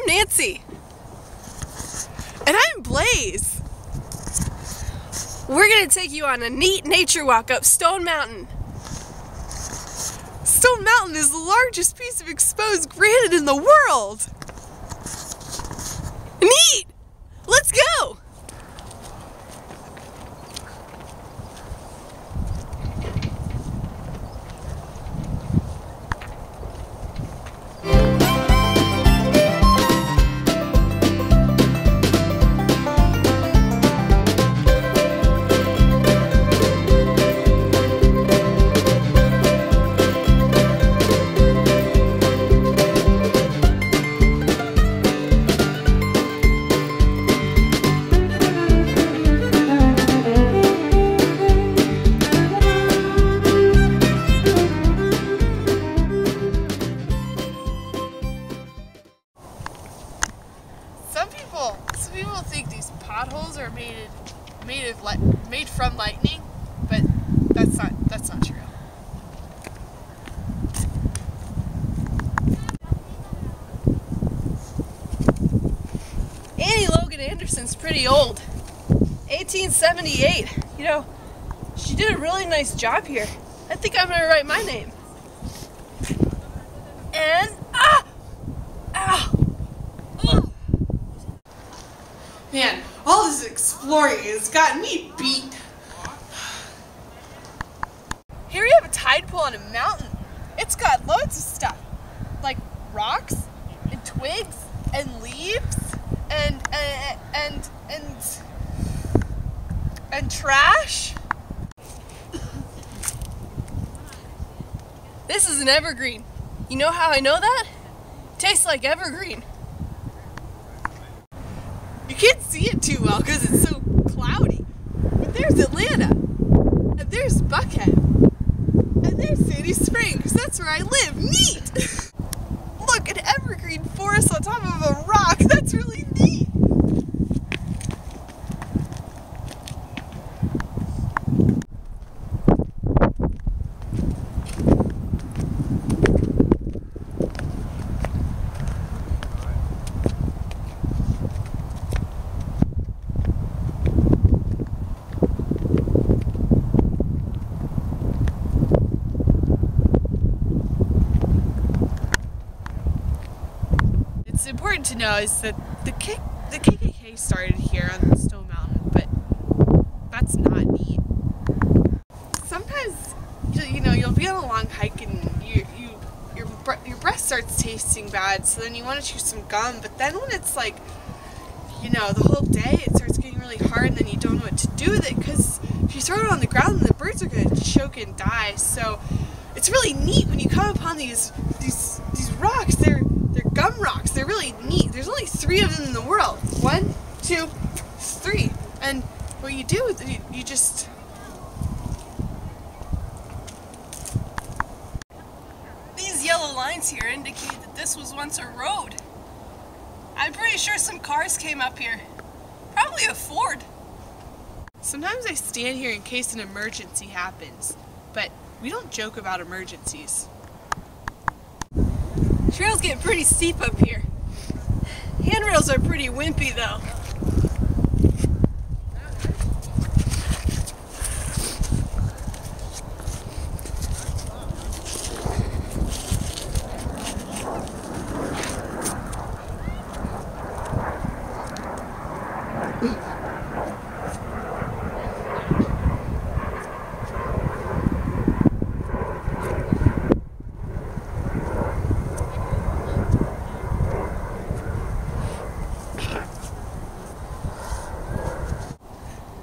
I'm Nancy. And I'm Blais. We're going to take you on a neat nature walk up Stone Mountain. Stone Mountain is the largest piece of exposed granite in the world. Neat! Let's go! Some people think these potholes are made from lightning, but that's not true. Annie Logan Anderson's pretty old. 1878. You know, she did a really nice job here. I think I'm gonna write my name. And man, all this exploring has gotten me beat. Here we have a tide pool on a mountain. It's got loads of stuff, like rocks and twigs and leaves and trash. This is an evergreen. You know how I know that? It tastes like evergreen. You can't see it too well because it's so cloudy. But there's Atlanta, and there's Buckhead, and there's Sandy Springs. That's where I live. Neat! Look, an evergreen forest on top of a rock. That's really neat. It's important to know is that the KKK started here on Stone Mountain, but that's not neat. Sometimes, you know, you'll be on a long hike and your breath starts tasting bad, so then you want to chew some gum, but then when it's like, you know, the whole day it starts getting really hard and then you don't know what to do with it, because if you throw it on the ground, the birds are going to choke and die. So it's really neat when you come upon these rocks. They're gum rocks. They're really neat. There's only 3 of them in the world. 1, 2, 3. And what you do is you just... These yellow lines here indicate that this was once a road. I'm pretty sure some cars came up here. Probably a Ford. Sometimes I stand here in case an emergency happens, but we don't joke about emergencies. Trails get pretty steep up here. Handrails are pretty wimpy though.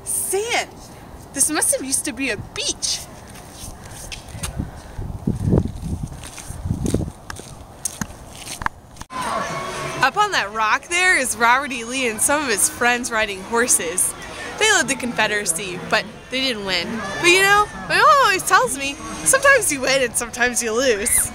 Sand! This must have used to be a beach. Up on that rock there is Robert E. Lee and some of his friends riding horses. They led the Confederacy, but they didn't win. But you know, my mom always tells me, sometimes you win and sometimes you lose.